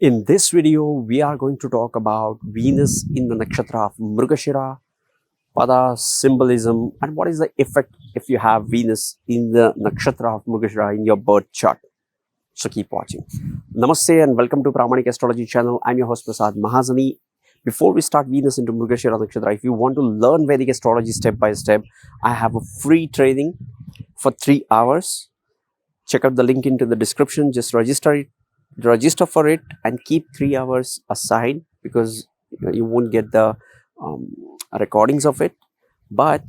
In this video, we are going to talk about Venus in the nakshatra of Mrigshira, Pada symbolism, and what is the effect if you have Venus in the nakshatra of Mrigshira in your birth chart. So keep watching. Namaste and welcome to Pramanik Astrology channel. I'm your host Prasad Mahazani. Before we start Venus into Mrigshira Nakshatra, if you want to learn Vedic astrology step by step, I have a free training for 3 hours. Check out the link into the description. Just register for it and keep 3 hours aside because you won't get the recordings of it. But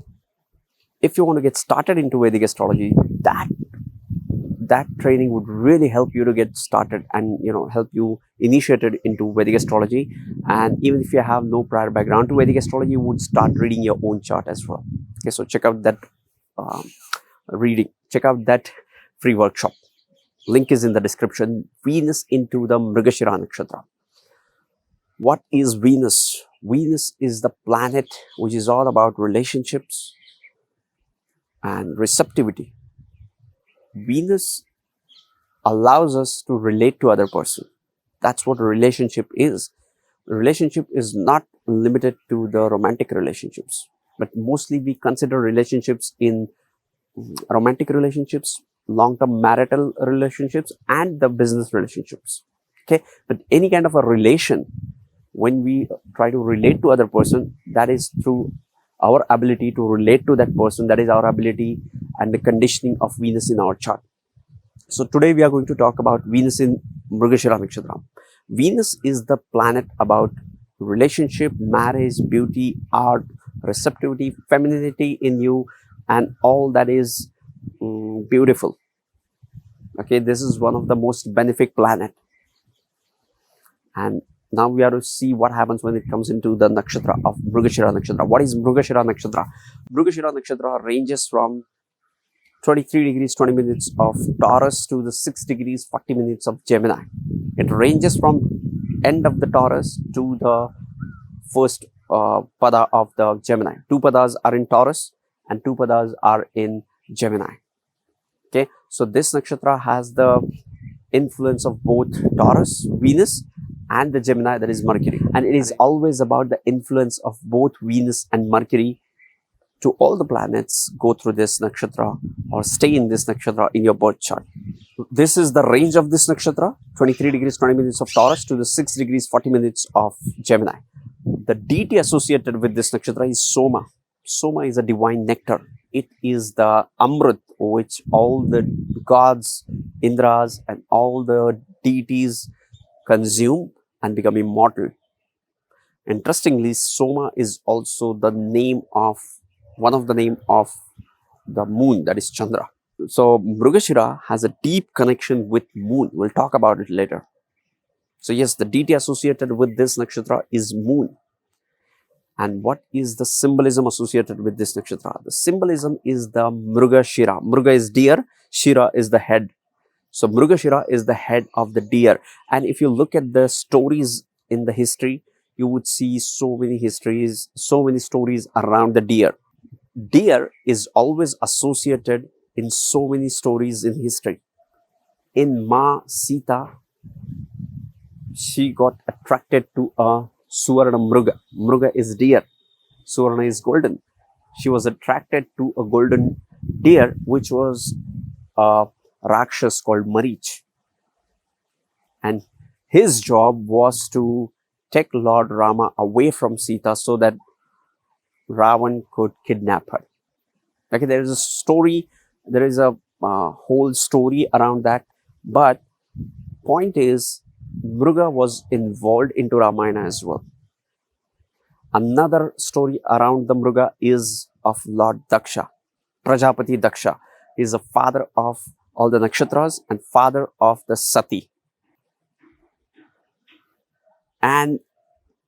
if you want to get started into Vedic astrology, that training would really help you to get started and help you initiated into Vedic astrology. And even if you have no prior background to Vedic astrology, you would start reading your own chart as well. Okay, so check out that check out that free workshop. Link is in the description. Venus into the Mrigshira Nakshatra. What is Venus? Venus is the planet which is all about relationships and receptivity. Venus allows us to relate to other person. That's what a relationship is. A relationship is not limited to the romantic relationships, but mostly we consider relationships in romantic relationships, long-term marital relationships, and the business relationships. Okay, but any kind of a relation, when we try to relate to other person, that is through our ability to relate to that person. That is our ability and the conditioning of Venus in our chart. So today we are going to talk about Venus in Mrigshira Nakshatra. Venus is the planet about relationship, marriage, beauty, art, receptivity, femininity in you, and all that is beautiful. Okay, this is one of the most benefic planet. And now we are to see what happens when it comes into the nakshatra of Mrigshira Nakshatra. What is Mrigshira Nakshatra? Mrigshira Nakshatra ranges from 23 degrees 20 minutes of Taurus to the 6 degrees 40 minutes of Gemini. It ranges from end of the Taurus to the first pada of the Gemini. 2 padas are in Taurus and 2 padas are in Gemini. Okay, so this nakshatra has the influence of both Taurus, Venus, and the Gemini, that is Mercury. And it is always about the influence of both Venus and Mercury to all the planets go through this nakshatra or stay in this nakshatra in your birth chart. This is the range of this nakshatra, 23 degrees 20 minutes of Taurus to the 6 degrees 40 minutes of Gemini. The deity associated with this nakshatra is Soma. Soma is a divine nectar. It is the Amrit which all the gods, Indras, and all the deities consume and become immortal. Interestingly, Soma is also the name of one of the name of the moon, that is Chandra. So Mrigshira has a deep connection with moon. We'll talk about it later. So yes, the deity associated with this nakshatra is moon. And what is the symbolism associated with this nakshatra? The symbolism is the Mrigshira. Mriga is deer, Shira is the head. So Mrigshira is the head of the deer. And if you look at the stories in the history, you would see so many stories around the deer. Deer is always associated in so many stories in history. In Ma Sita, she got attracted to a Suvarna Mriga. Mriga is deer. Suvarna is golden. She was attracted to a golden deer, which was a Rakshas called Marich. And his job was to take Lord Rama away from Sita so that Ravan could kidnap her. Okay, there is a story, there is a whole story around that. But point is, Mriga was involved into Ramayana as well. Another story around the Mriga is of Lord Daksha. Prajapati Daksha is the father of all the nakshatras and father of the Sati. And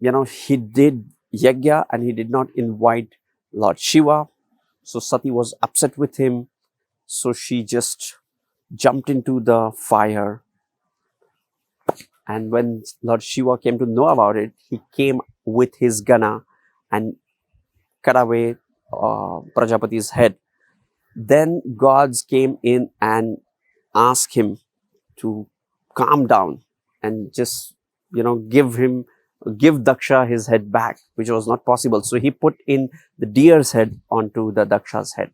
he did yajna and he did not invite Lord Shiva. So Sati was upset with him. So she just jumped into the fire. And when Lord Shiva came to know about it, he came with his gana and cut away Prajapati's head. Then gods came in and asked him to calm down and just give Daksha his head back, which was not possible. So he put in the deer's head onto the Daksha's head.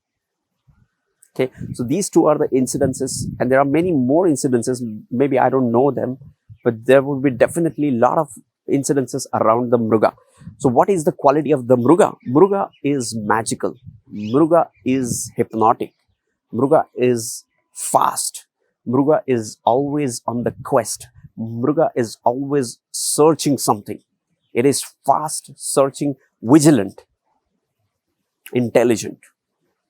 Okay, so these two are the incidences, and there are many more incidences. Maybe I don't know them, but there would be definitely a lot of incidences around the Mriga. So what is the quality of the Mriga? Mriga is magical. Mriga is hypnotic. Mriga is fast. Mriga is always on the quest. Mriga is always searching something. It is fast, searching, vigilant, intelligent.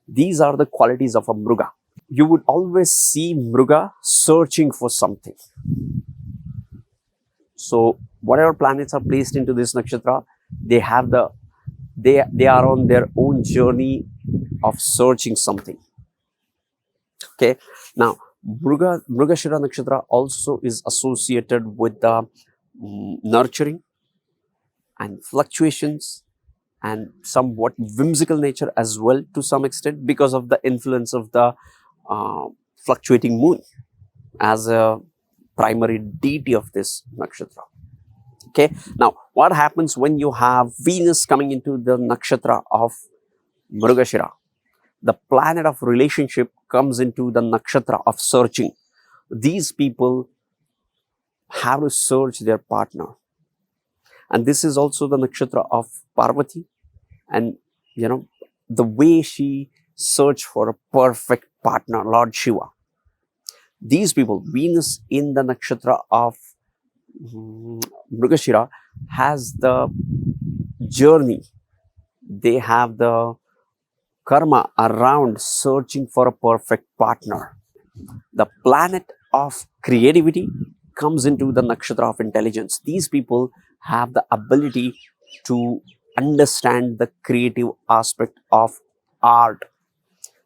These are the qualities of a Mriga. You would always see Mriga searching for something. So whatever planets are placed into this nakshatra, they are on their own journey of searching something. Okay. Now, Mrigshira Nakshatra also is associated with the nurturing and fluctuations and somewhat whimsical nature as well, to some extent, because of the influence of the fluctuating moon as a primary deity of this nakshatra. Okay. Now, what happens when you have Venus coming into the nakshatra of Mrigshira? The planet of relationship comes into the nakshatra of searching. These people have to search their partner. And this is also the nakshatra of Parvati. And, the way she searched for a perfect partner, Lord Shiva. These people, Venus in the nakshatra of Mrigshira has the journey. They have the karma around searching for a perfect partner. The planet of creativity comes into the nakshatra of intelligence. These people have the ability to understand the creative aspect of art.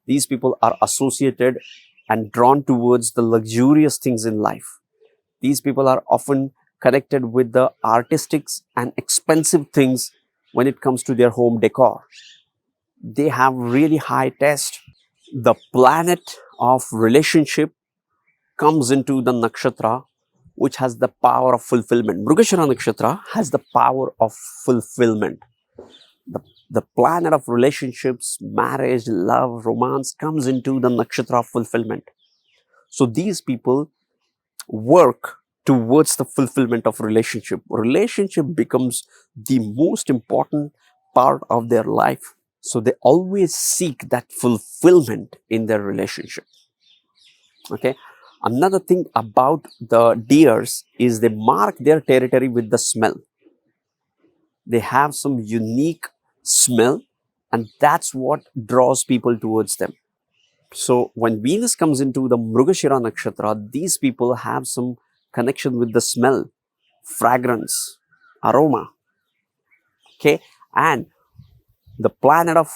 These people are associated and drawn towards the luxurious things in life. These people are often connected with the artistics and expensive things when it comes to their home decor. They have really high taste. The planet of relationship comes into the nakshatra, which has the power of fulfillment. Mrigshira Nakshatra has the power of fulfillment. The planet of relationships, marriage, love, romance comes into the nakshatra of fulfillment. So these people work towards the fulfillment of relationship. Relationship becomes the most important part of their life. So they always seek that fulfillment in their relationship. Okay. Another thing about the deers is they mark their territory with the smell. They have some unique smell, and that's what draws people towards them. So when Venus comes into the Mrigshira Nakshatra, these people have some connection with the smell, fragrance, aroma. Okay. And the planet of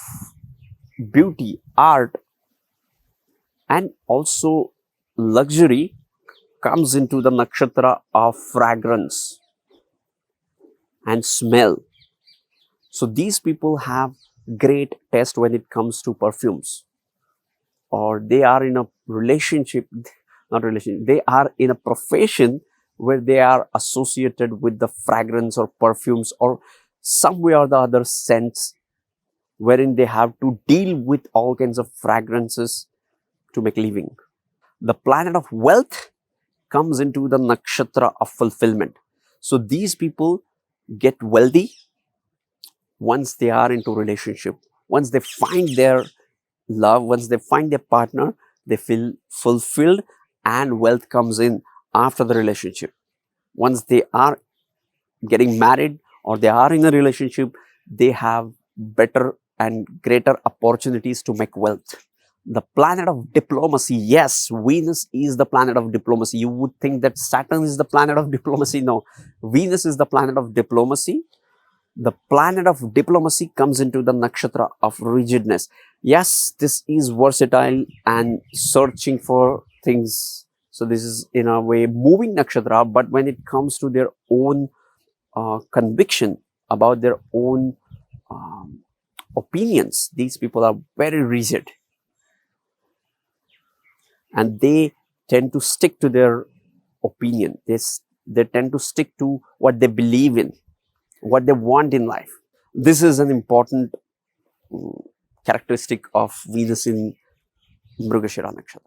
beauty, art, and also luxury comes into the nakshatra of fragrance and smell. So these people have great taste when it comes to perfumes, or they are in a relationship, they are in a profession where they are associated with the fragrance or perfumes or some way or the other scents, wherein they have to deal with all kinds of fragrances to make living. The planet of wealth comes into the nakshatra of fulfillment. So these people get wealthy once they are into relationship. Once they find their love, once they find their partner, they feel fulfilled and wealth comes in after the relationship. Once they are getting married or they are in a relationship, they have better and greater opportunities to make wealth. The planet of diplomacy, yes, Venus is the planet of diplomacy. You would think that Saturn is the planet of diplomacy. No, Venus is the planet of diplomacy. The planet of diplomacy comes into the nakshatra of rigidness. Yes, this is versatile and searching for things. So this is in a way moving nakshatra, but when it comes to their own conviction about their own opinions, these people are very rigid. And they tend to stick to their opinion. They tend to stick to what they believe in, what they want in life. This is an important characteristic of Venus in Mrigshira Nakshatra.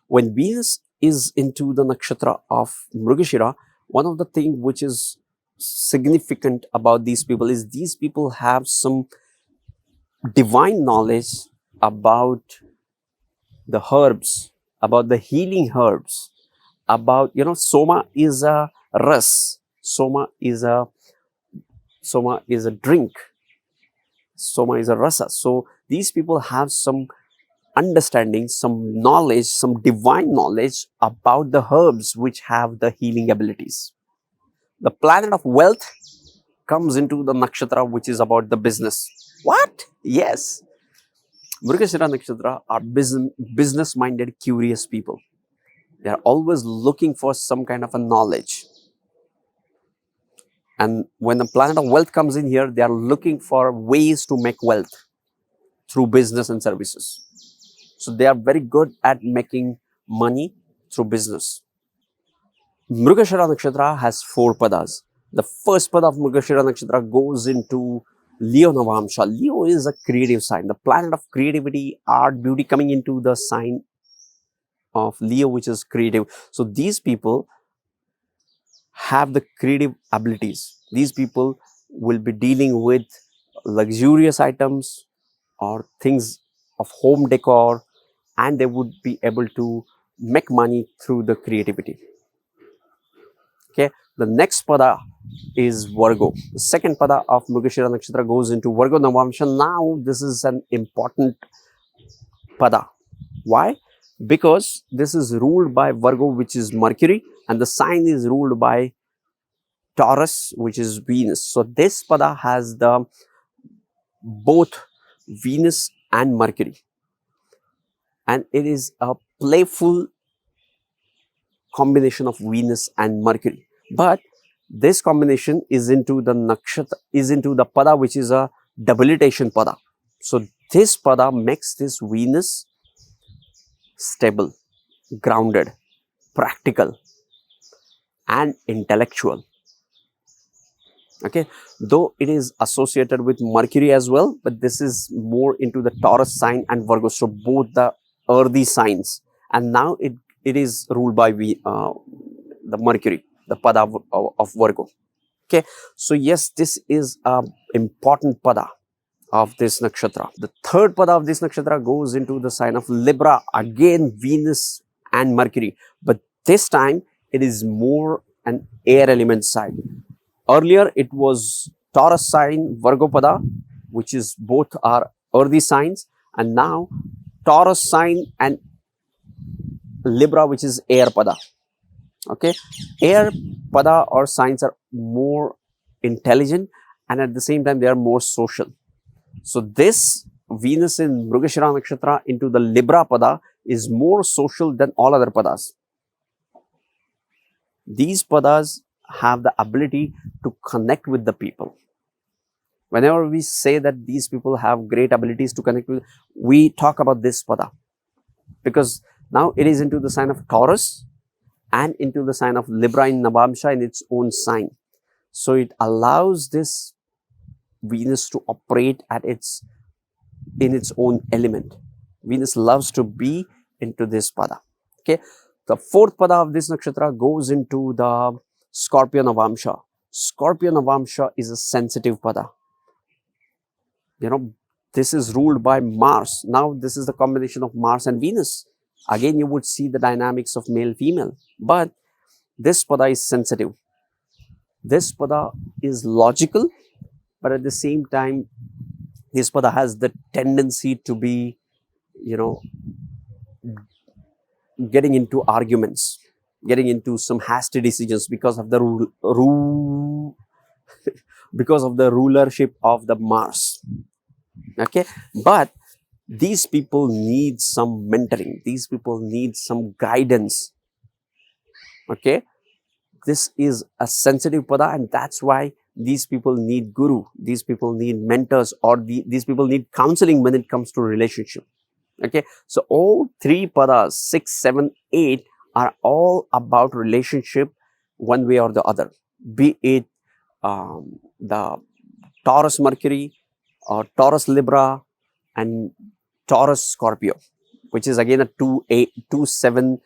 When Venus is into the nakshatra of Mrigshira, one of the things which is significant about these people is these people have some divine knowledge about the herbs, about the healing herbs, about, soma is a ras, soma is a drink, soma is a rasa. So these people have some understanding, some knowledge, some divine knowledge about the herbs which have the healing abilities. The planet of wealth comes into the nakshatra which is about the business. What? Yes. Mrigshira Nakshatra are business-minded, curious people. They are always looking for some kind of a knowledge. And when the planet of wealth comes in here, they are looking for ways to make wealth through business and services. So they are very good at making money through business. Mrigshira Nakshatra has 4 padas. The first pada of Mrigshira Nakshatra goes into Leo Navamsha. Leo is a creative sign, the planet of creativity, art, beauty coming into the sign of Leo, which is creative. So these people have the creative abilities. These people will be dealing with luxurious items or things of home decor, and they would be able to make money through the creativity. Okay, the next pada is Virgo. The second pada of Mrigshira Nakshatra goes into Virgo Navamsha. Now this is an important pada. Why? Because this is ruled by Virgo, which is Mercury, and the sign is ruled by Taurus, which is Venus. So this pada has the both Venus and Mercury, and it is a playful combination of Venus and Mercury. But this combination is into the nakshatra, is into the pada which is a debilitation pada. So this pada makes this Venus stable, grounded, practical, and intellectual. Okay, though it is associated with Mercury as well, but this is more into the Taurus sign and Virgo. So both the earthy signs, and now it is ruled by the Mercury, the pada of Virgo. Okay, so yes, this is an important pada of this nakshatra. The third pada of this nakshatra goes into the sign of Libra, again Venus and Mercury, but this time it is more an air element sign. Earlier it was Taurus sign, Virgo pada, which is both are earthy signs, and now Taurus sign and Libra, which is air pada. Okay, air pada or signs are more intelligent, and at the same time they are more social. So this Venus in Mrigshira Nakshatra into the Libra pada is more social than all other padas. These padas have the ability to connect with the people. Whenever we say that these people have great abilities to connect with, we talk about this pada, because now it is into the sign of Taurus and into the sign of Libra in Navamsha in its own sign. So it allows this Venus to operate at in its own element. Venus loves to be into this pada. Okay, the fourth pada of this nakshatra goes into the Scorpio Navamsha. Scorpio Navamsha is a sensitive pada. This is ruled by Mars. Now this is the combination of Mars and Venus. Again, you would see the dynamics of male female, but this pada is sensitive. This pada is logical, but at the same time this pada has the tendency to be getting into arguments, getting into some hasty decisions because of the because of the rulership of the Mars. Okay, but these people need some mentoring, these people need some guidance. Okay, this is a sensitive pada, and that's why these people need guru, these people need mentors, or these people need counseling when it comes to relationship. Okay, so all 3 padas, 6, 7, 8 are all about relationship one way or the other, be it the Taurus Mercury or Taurus Libra and Taurus Scorpio, which is again a 2-8, 2-7,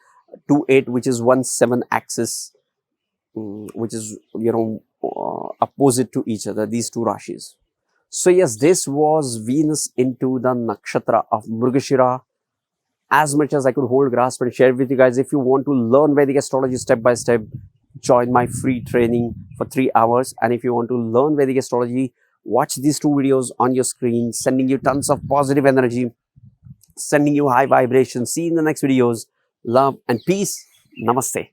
2-8, which is 1-7 axis, which is, opposite to each other, these two rashis. So yes, this was Venus into the nakshatra of Mrigshira. As much as I could hold, grasp and share with you guys. If you want to learn Vedic astrology step by step, join my free training for 3 hours. And if you want to learn Vedic astrology, watch these 2 videos on your screen, sending you tons of positive energy, sending you high vibrations. See you in the next videos. Love and peace. Namaste.